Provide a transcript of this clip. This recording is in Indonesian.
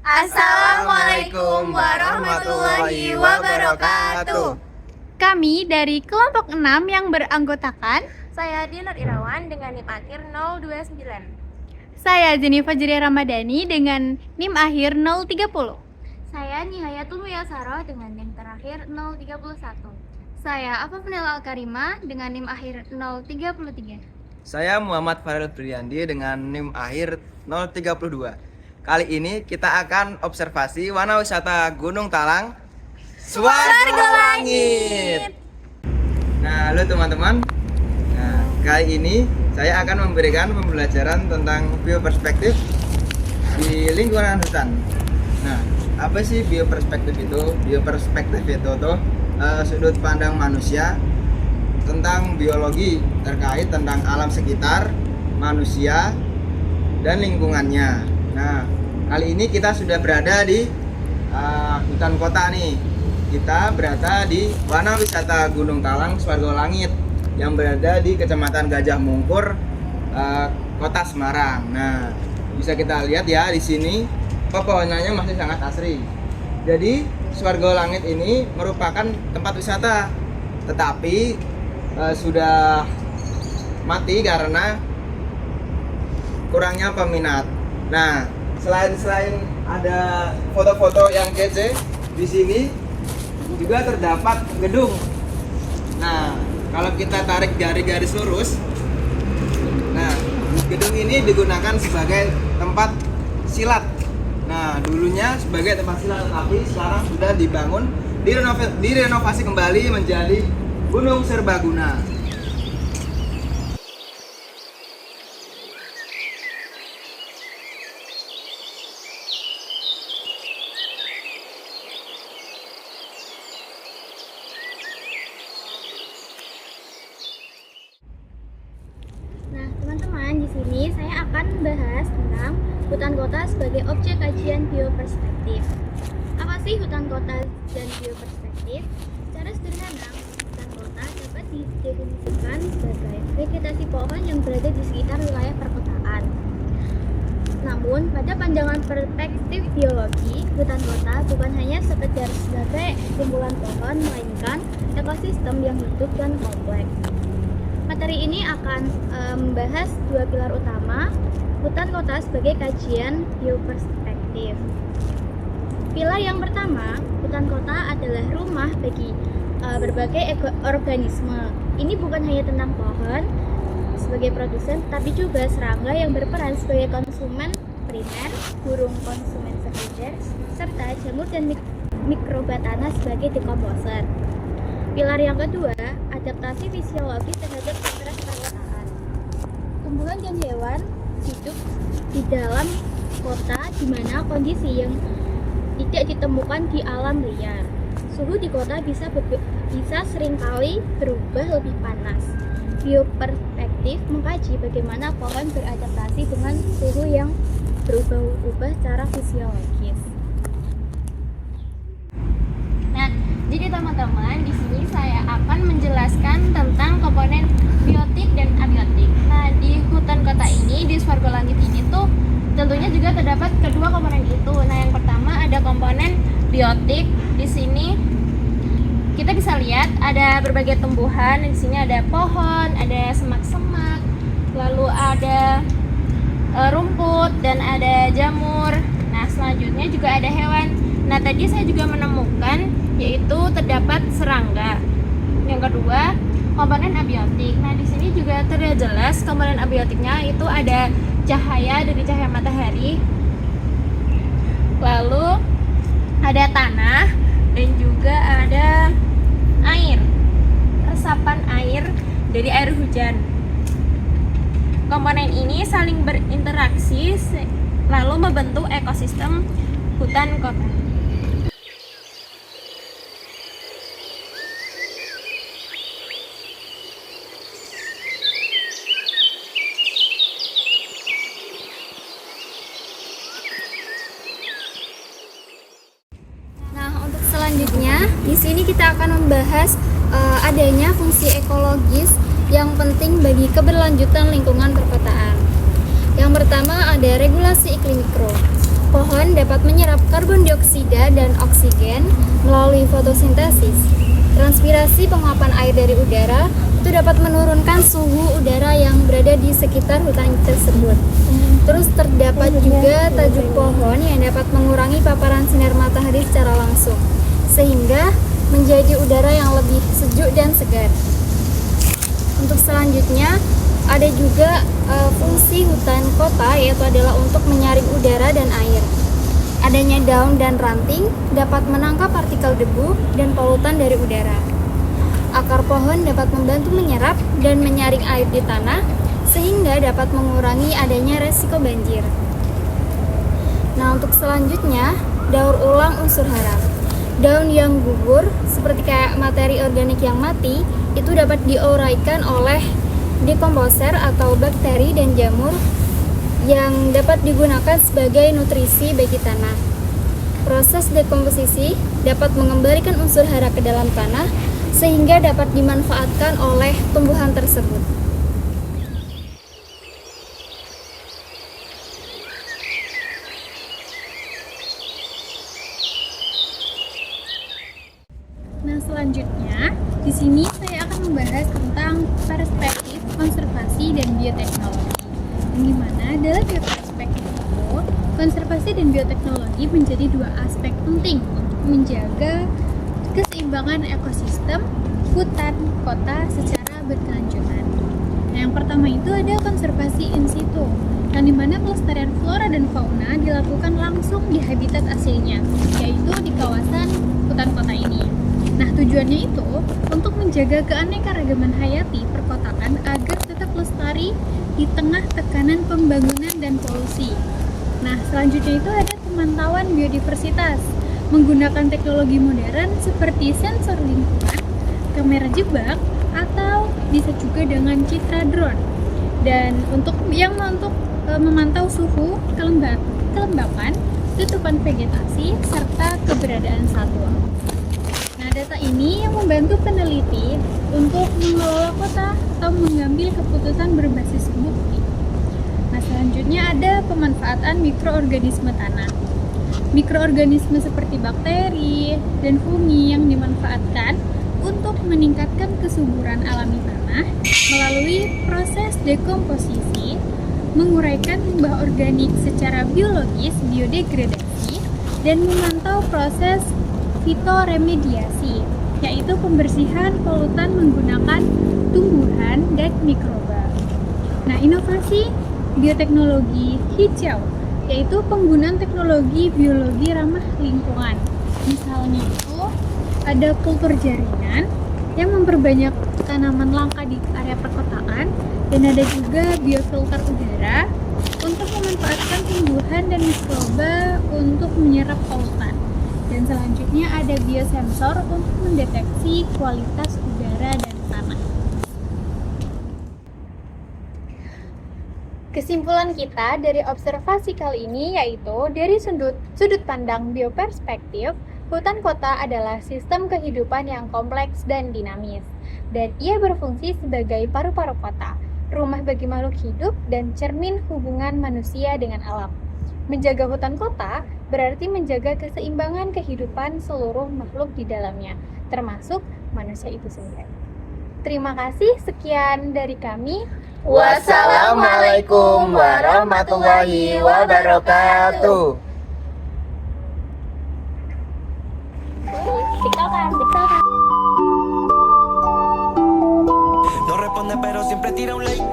Assalamualaikum warahmatullahi wabarakatuh. Kami dari kelompok 6 yang beranggotakan Saya Dinur Irawan dengan NIM akhir 029. saya Jennifer Jiri Ramadhani dengan NIM akhir 030. Saya Nihayatul Wiyasaro dengan NIM terakhir 031. Saya Afafnil Al-Karimah dengan NIM akhir 033. Saya Muhammad Farel Briandi dengan NIM akhir 032. Kali ini kita akan observasi warna wisata Gunung Talang Swargo Langit. Nah, halo teman-teman. Nah, kali ini saya akan memberikan pembelajaran tentang bioperspektif di lingkungan hutan. Nah, apa sih bioperspektif itu? Bioperspektif itu tuh sudut pandang manusia tentang biologi terkait tentang alam sekitar, manusia, dan lingkungannya. Nah, kali ini kita sudah berada di hutan kota nih. Kita berada di warna wisata Gunung Talang Swargo Langit yang berada di Kecamatan Gajah Mungkur, Kota Semarang. Nah, bisa kita lihat ya di sini pepohonannya masih sangat asri. Jadi, Swargo Langit ini merupakan tempat wisata, tetapi sudah mati karena kurangnya peminat. Nah, selain ada foto-foto yang kece, di sini juga terdapat gedung. Nah, kalau kita tarik garis lurus, nah gedung ini digunakan sebagai tempat silat. Nah, dulunya sebagai tempat silat, tapi sekarang sudah dibangun, direnovasi kembali menjadi Gunung Serbaguna. Nah, teman-teman, di sini saya akan membahas tentang hutan kota sebagai objek kajian bioperspektif. Apa sih hutan kota dan bioperspektif? Secara sederhana, hutan kota dapat didefinisikan sebagai vegetasi pohon yang berada di sekitar wilayah perkotaan. Namun, pada pandangan perspektif biologi, hutan kota bukan hanya sekedar sebagai kumpulan pohon, melainkan ekosistem yang hidup dan kompleks. Materi ini akan membahas dua pilar utama hutan kota sebagai kajian bioperspektif. Pilar yang pertama, hutan kota adalah rumah bagi berbagai organisme. Ini bukan hanya tentang pohon sebagai produsen, tapi juga serangga yang berperan sebagai konsumen primer, burung konsumen sekunder, serta jamur dan mikroba tanah sebagai dekomposer. Pilar yang kedua, adaptasi fisiologis terhadap stres perkotaan. Tumbuhan dan hewan hidup di dalam kota di mana kondisi yang tidak ditemukan di alam liar. Suhu di kota bisa seringkali berubah lebih panas. Bioperspektif mengkaji bagaimana pohon beradaptasi dengan suhu yang berubah-ubah secara fisiologis. Nah, jadi teman-teman, di sini saya akan menjelaskan tentang komponen biotik dan abiotik. Nah, di hutan kota ini, di Swargo Langit ini tuh tentunya juga terdapat kedua komponen itu. Nah, yang pertama ada komponen biotik. Di sini kita bisa lihat ada berbagai tumbuhan. Di sini ada pohon, ada semak-semak, lalu ada rumput dan ada jamur. Nah, selanjutnya juga ada hewan. Nah, tadi saya juga menemukan yaitu terdapat serangga. Yang kedua, komponen abiotik. Nah, di sini juga terlihat jelas komponen abiotiknya itu ada cahaya dari cahaya matahari. Lalu ada tanah dan juga ada air. Resapan air dari air hujan. Komponen ini saling berinteraksi lalu membentuk ekosistem hutan kota. Selanjutnya, di sini kita akan membahas adanya fungsi ekologis yang penting bagi keberlanjutan lingkungan perkotaan. Yang pertama ada regulasi iklim mikro. Pohon dapat menyerap karbon dioksida dan oksigen melalui fotosintesis. Transpirasi penguapan air dari udara itu dapat menurunkan suhu udara yang berada di sekitar hutan tersebut. Terus terdapat juga tajuk pohon yang dapat mengurangi paparan sinar matahari secara langsung, sehingga menjadi udara yang lebih sejuk dan segar. Untuk selanjutnya, ada juga fungsi hutan kota, yaitu adalah untuk menyaring udara dan air. Adanya daun dan ranting dapat menangkap partikel debu dan polutan dari udara. Akar pohon dapat membantu menyerap dan menyaring air di tanah, sehingga dapat mengurangi adanya resiko banjir. Nah, untuk selanjutnya, daur ulang unsur hara. Daun yang gugur, seperti kayak materi organik yang mati, itu dapat diuraikan oleh dekomposer atau bakteri dan jamur yang dapat digunakan sebagai nutrisi bagi tanah. Proses dekomposisi dapat mengembalikan unsur hara ke dalam tanah sehingga dapat dimanfaatkan oleh tumbuhan tersebut. Nah, selanjutnya di sini saya akan membahas tentang perspektif konservasi dan bioteknologi. Yang dimana dalam bioperspektif itu, konservasi dan bioteknologi menjadi dua aspek penting untuk menjaga keseimbangan ekosistem hutan kota secara berkelanjutan. Nah, yang pertama itu ada konservasi in situ, yang dimana pelestarian flora dan fauna dilakukan langsung di habitat aslinya, yaitu di kawasan hutan kota ini. Nah, tujuannya itu untuk menjaga keanekaragaman hayati perkotaan agar tetap lestari di tengah tekanan pembangunan dan polusi. Nah, selanjutnya itu ada pemantauan biodiversitas menggunakan teknologi modern seperti sensor lingkungan, kamera jebak, atau bisa juga dengan citra drone. Dan untuk memantau suhu, kelembapan, tutupan vegetasi, serta keberadaan satwa. Nah, data ini yang membantu peneliti untuk mengelola kota atau mengambil keputusan berbasis bukti. Nah, selanjutnya ada pemanfaatan mikroorganisme tanah. Mikroorganisme seperti bakteri dan fungi yang dimanfaatkan untuk meningkatkan kesuburan alami tanah melalui proses dekomposisi, menguraikan limbah organik secara biologis, biodegradasi, dan memantau proses fitoremediasi, yaitu pembersihan polutan menggunakan tumbuhan dan mikroba. Nah, inovasi bioteknologi hijau, yaitu penggunaan teknologi biologi ramah lingkungan. Misalnya itu ada kultur jaringan yang memperbanyak tanaman langka di area perkotaan, dan ada juga biofilter udara untuk memanfaatkan tumbuhan dan mikroba untuk menyerap polutan. Dan selanjutnya ada biosensor untuk mendeteksi kualitas udara dan tanah. Kesimpulan kita dari observasi kali ini yaitu dari sudut pandang bioperspektif, hutan kota adalah sistem kehidupan yang kompleks dan dinamis, dan ia berfungsi sebagai paru-paru kota, rumah bagi makhluk hidup, dan cermin hubungan manusia dengan alam. Menjaga hutan kota berarti menjaga keseimbangan kehidupan seluruh makhluk di dalamnya, termasuk manusia itu sendiri. Terima kasih, sekian dari kami. Wassalamualaikum warahmatullahi wabarakatuh. Tiktokan. No responde pero siempre tira un like.